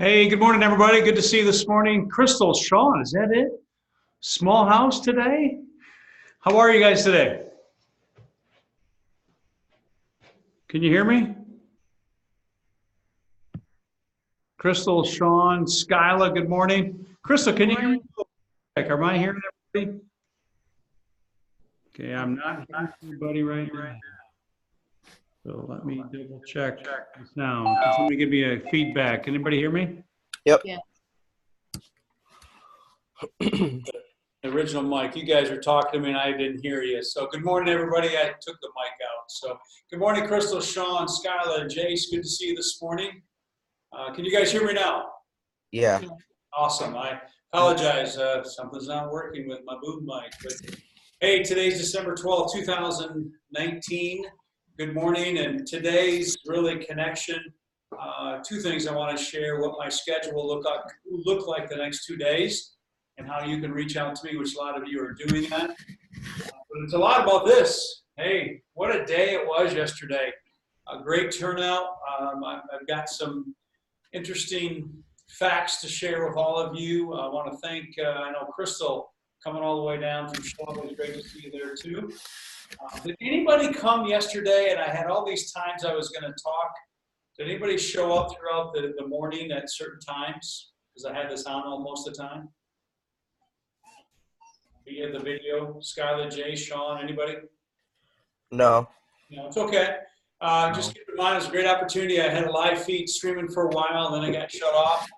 Hey, good morning, everybody. Good to see you this morning. Crystal, Sean, is that it? Small house today? How are you guys today? Can you hear me? Crystal, Sean, Skyla, good morning. Crystal, can you hear me? Am I hearing everybody? Okay, I'm not hearing everybody right now. So let me double check the sound. Can somebody give me a feedback? Can anybody hear me? Yep. Yeah. The original mic. You guys were talking to me and I didn't hear you. So good morning, everybody. I took the mic out. So good morning, Crystal, Sean, Skyla, and Jace. Good to see you this morning. Can you guys hear me now? Yeah. Awesome. I apologize. Something's not working with my boom mic. But hey, today's December 12th, 2019. Good morning. And today's really connection. Two things I want to share: what my schedule will look like the next 2 days, and how you can reach out to me, which a lot of you are doing that. But it's a lot about this. Hey, what a day it was yesterday. A great turnout. I've got some interesting facts to share with all of you. I want to thank, I know Crystal coming all the way down from Charlotte. It was great to see you there too. Did anybody come yesterday? And I had all these times I was going to talk. Did anybody show up throughout the morning at certain times? Because I had this on most of the time. You had the video, Skylar, Jay, Sean, anybody? No. No, it's okay. Just keep in mind, it was a great opportunity. I had a live feed streaming for a while, and then I got shut off.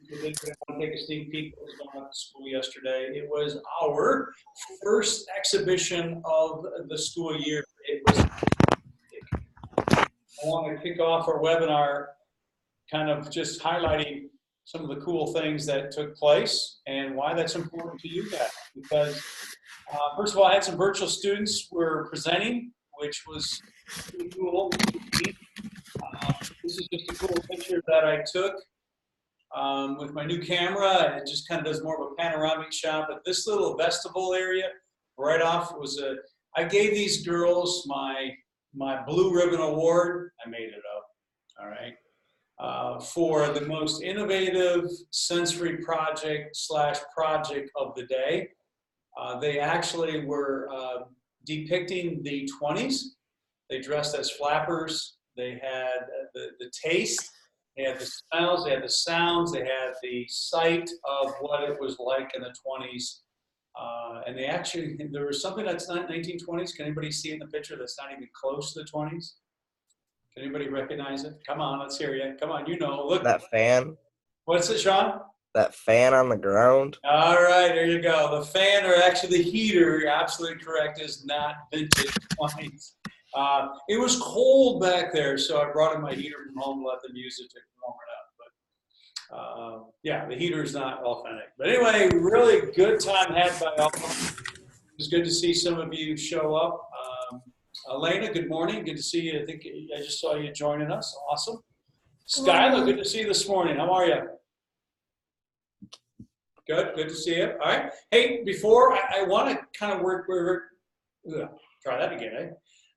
People didn't want to take a sneak peek what was going on at school yesterday. It was our first exhibition of the school year. I want to kick off our webinar kind of just highlighting some of the cool things that took place and why that's important to you guys. Because first of all, I had some virtual students were presenting, which was pretty cool. This is just a cool picture that I took with my new camera. It just kind of does more of a panoramic shot. But this little vestibule area right off was I gave these girls my Blue Ribbon Award. I made it up, all right, for the most innovative sensory project of the day. They actually were depicting the 20s. They dressed as flappers. They had the taste. They had the smells. They had the sounds. They had the sight of what it was like in the 20s. And they actually, there was something that's not 1920s. Can anybody see in the picture that's not even close to the 20s? Can anybody recognize it? Come on, let's hear you. Come on, you know. Look. That fan? What's it, Sean? That fan on the ground? All right, there you go. The fan, or actually the heater, you're absolutely correct, is not vintage 20s. It was cold back there, so I brought in my heater from home to let them use it to warm it up. But yeah, the heater is not authentic. But anyway, really good time had by all. It was good to see some of you show up. Elena, good morning. Good to see you. I think I just saw you joining us. Awesome. Skyla, good to see you this morning. How are you? Good to see you. All right. Hey, before I want to kind of try that again, eh?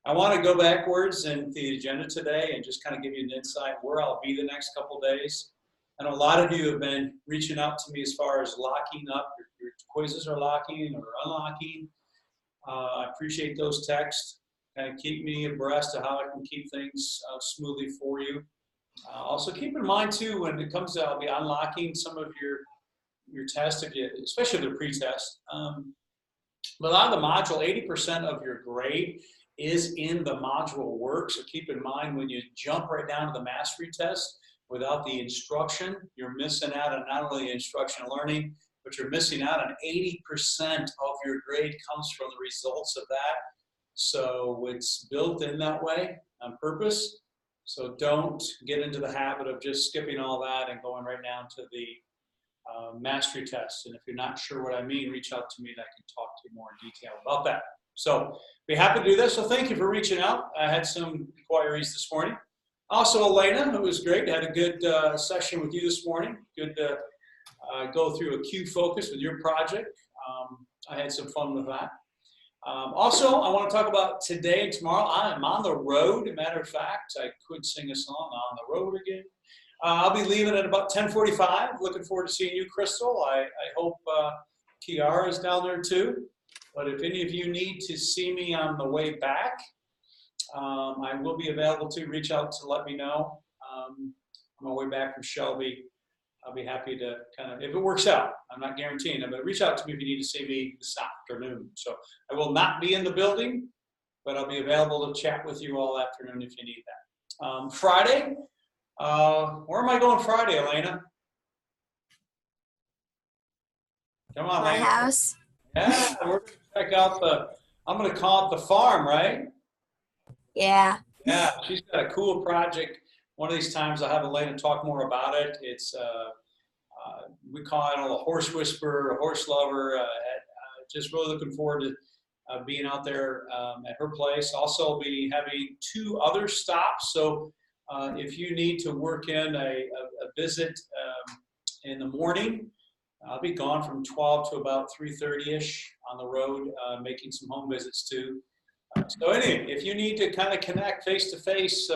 I want to go backwards in the agenda today and just kind of give you an insight where I'll be the next couple of days. I know a lot of you have been reaching out to me as far as locking up. Your quizzes are locking or unlocking. I appreciate those texts. Kind of keep me abreast of how I can keep things smoothly for you. Also keep in mind too, when it comes to, I'll be unlocking some of your tests, especially the pre-test. But a lot of the module, 80% of your grade is in the module work. So keep in mind when you jump right down to the mastery test without the instruction, you're missing out on not only the instruction and learning, but you're missing out on 80% of your grade comes from the results of that. So it's built in that way on purpose. So don't get into the habit of just skipping all that and going right down to the mastery test. And if you're not sure what I mean, reach out to me and I can talk to you more in detail about that. So be happy to do this. So thank you for reaching out. I had some inquiries this morning. Also, Elena, who was great, had a good session with you this morning. Good to go through a Q focus with your project. I had some fun with that. Also, I want to talk about today and tomorrow. I am on the road. As a matter of fact, I could sing a song, On the Road Again. I'll be leaving at about 10:45. Looking forward to seeing you, Crystal. I hope Kiara is down there too. But if any of you need to see me on the way back, I will be available to reach out to let me know. On my way back from Shelby, I'll be happy to kind of, if it works out, I'm not guaranteeing it, but reach out to me if you need to see me this afternoon. So I will not be in the building, but I'll be available to chat with you all afternoon if you need that. Friday, where am I going Friday, Elena? Come on, My Elena. house. Yeah, we're gonna check out I'm gonna call it the farm, right? Yeah. Yeah, she's got a cool project. One of these times I'll have Elena talk more about it. It's, we call it a horse whisperer, a horse lover. Just really looking forward to being out there at her place. Also be having 2 other stops. So if you need to work in a visit in the morning, I'll be gone from 12 to about 3:30ish on the road, making some home visits too. So anyway, if you need to kind of connect face to face,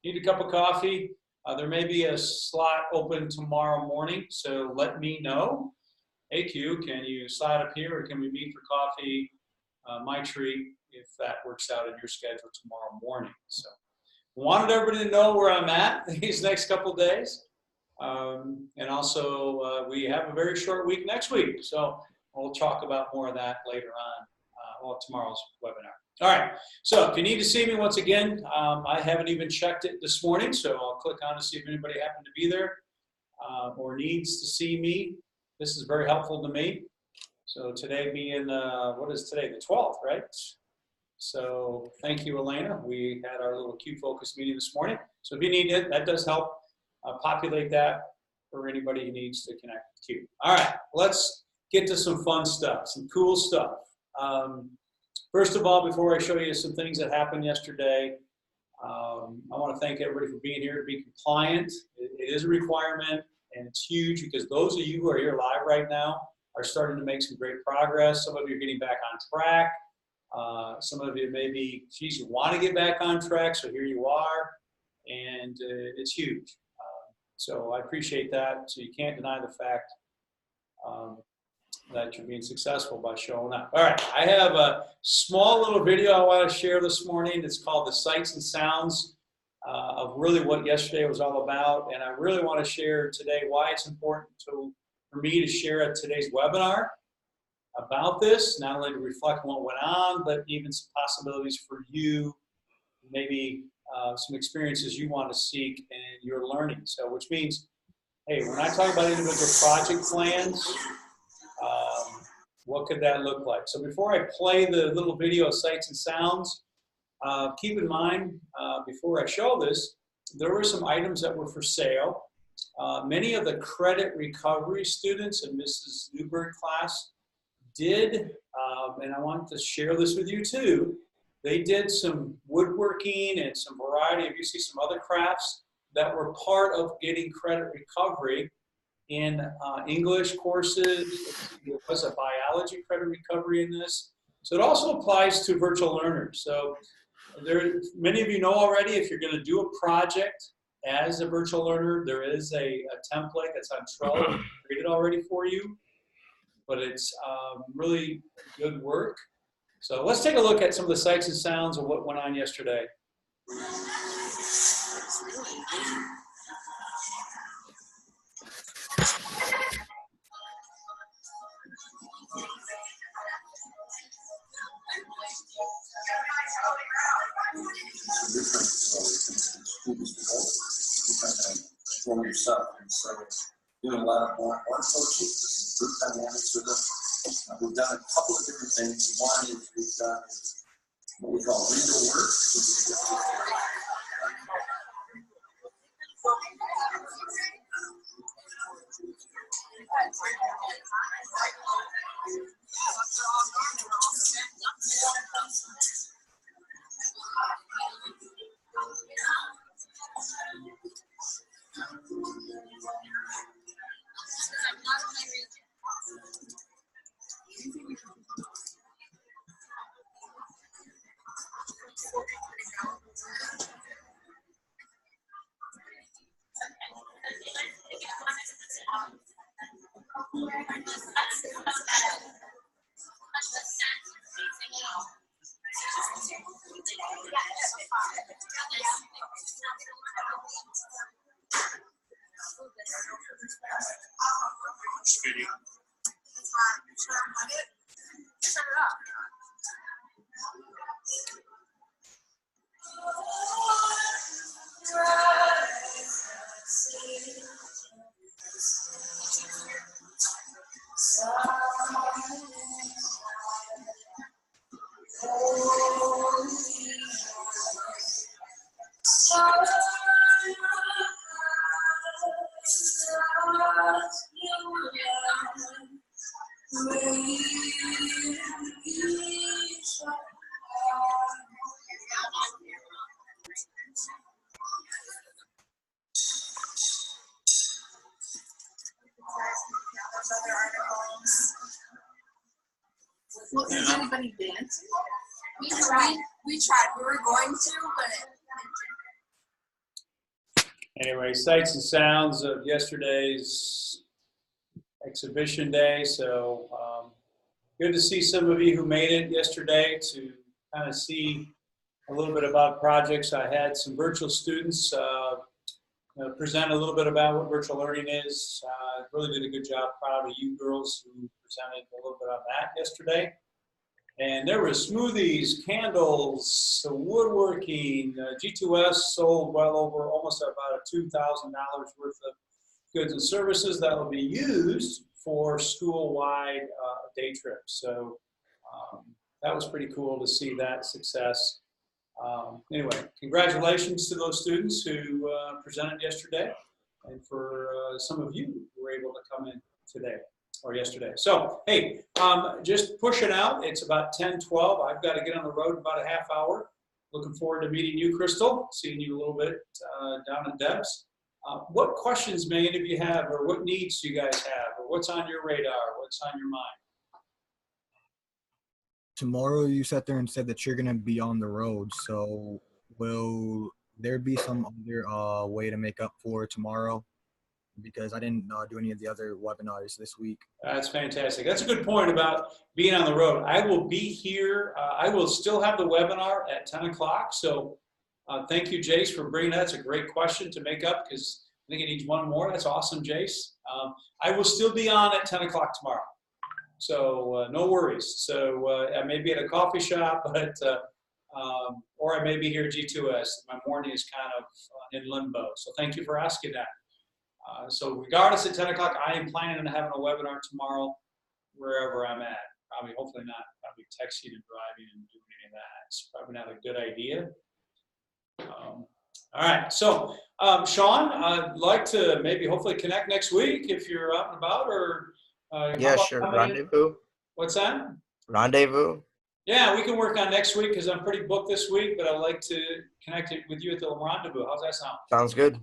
need a cup of coffee, there may be a slot open tomorrow morning. So let me know. Hey Q, can you slide up here or can we meet for coffee? My treat if that works out in your schedule tomorrow morning. So wanted everybody to know where I'm at these next couple of days. And also, we have a very short week next week. So we'll talk about more of that later on, tomorrow's webinar. All right, so if you need to see me once again, I haven't even checked it this morning, so I'll click on to see if anybody happened to be there or needs to see me. This is very helpful to me. So today being, what is today, the 12th, right? So thank you, Elena. We had our little Q Focus meeting this morning. So if you need it, that does help populate that for anybody who needs to connect with Q. All right, let's get to some fun stuff, some cool stuff. First of all, before I show you some things that happened yesterday, I want to thank everybody for being here to be compliant. It is a requirement, and it's huge because those of you who are here live right now are starting to make some great progress. Some of you are getting back on track. Some of you maybe, geez, you want to get back on track, so here you are, and it's huge. So I appreciate that. So you can't deny the fact that you're being successful by showing up. All right, I have a small little video I want to share this morning. It's called The Sights and Sounds of really what yesterday was all about. And I really want to share today why it's important for me to share at today's webinar about this, not only to reflect on what went on, but even some possibilities for you, maybe some experiences you want to seek in your learning. So, which means, hey, when I talk about individual project plans, what could that look like? So before I play the little video of Sights and Sounds, keep in mind, before I show this, there were some items that were for sale. Many of the credit recovery students in Mrs. Newberg class did, and I want to share this with you too, they did some woodworking and some variety of, you see some other crafts that were part of getting credit recovery in English courses. There was a biology credit recovery in this. So it also applies to virtual learners. So many of you know already, if you're going to do a project as a virtual learner, there is a template that's on Trello created already for you, but it's really good work. So let's take a look at some of the sights and sounds of what went on yesterday. Yourself. And so doing a lot of one-on-one coaching, group dynamics with them. We've done a couple of different things. One is we've done what we call window work. Well, is anybody dancing? We tried. We were going to, but Anyway, sights and sounds of yesterday's exhibition day. So good to see some of you who made it yesterday to kind of see a little bit about projects. I had some virtual students present a little bit about what virtual learning is. Really did a good job. Proud of you girls who presented a little bit on that yesterday. And there were smoothies, candles, woodworking. G2S sold well over almost about $2,000 worth of goods and services that will be used for school-wide day trips. So that was pretty cool to see that success. Anyway, congratulations to those students who presented yesterday, and for some of you who were able to come in today or yesterday. So, hey, just pushing out. It's about 10:12. I've got to get on the road in about a half hour. Looking forward to meeting you, Crystal, seeing you a little bit down at Deb's. What questions may any of you have, or what needs do you guys have, or what's on your radar, what's on your mind? Tomorrow you sat there and said that you're gonna be on the road, so will there be some other way to make up for tomorrow? Because I didn't do any of the other webinars this week. That's fantastic. That's a good point about being on the road. I will be here. I will still have the webinar at 10 o'clock. So thank you, Jace, for bringing that. That's a great question to make up, because I think it needs one more. That's awesome, Jace. I will still be on at 10 o'clock tomorrow. So no worries. So I may be at a coffee shop, but or I may be here at G2S. My morning is kind of in limbo. So thank you for asking that. So regardless at 10 o'clock, I am planning on having a webinar tomorrow wherever I'm at. Probably, hopefully not, probably texting and driving and doing any of that. It's probably not a good idea. All right, so Sean, I'd like to maybe hopefully connect next week if you're out and about, or Yeah, sure. Rendezvous. What's that? Rendezvous. Yeah, we can work on next week because I'm pretty booked this week, but I'd like to connect it with you at the rendezvous. How's that sound? Sounds good.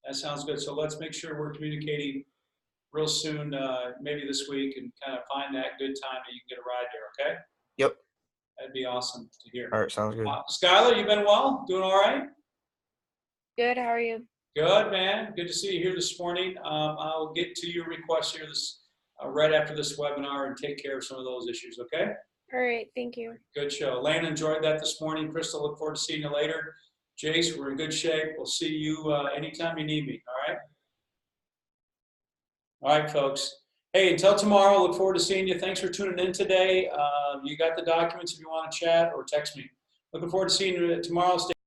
That sounds good. So let's make sure we're communicating real soon, maybe this week, and kind of find that good time that you can get a ride there, okay? Yep. That'd be awesome to hear. All right, sounds good. Skylar, you been well? Doing all right? Good. How are you? Good, man. Good to see you here this morning. I'll get to your requests here right after this webinar and take care of some of those issues, okay? All right. Thank you. Good show. Lane enjoyed that this morning. Crystal, look forward to seeing you later. Jace, we're in good shape. We'll see you anytime you need me, all right? All right, folks. Hey, until tomorrow, look forward to seeing you. Thanks for tuning in today. You got the documents if you want to chat or text me. Looking forward to seeing you tomorrow. Stay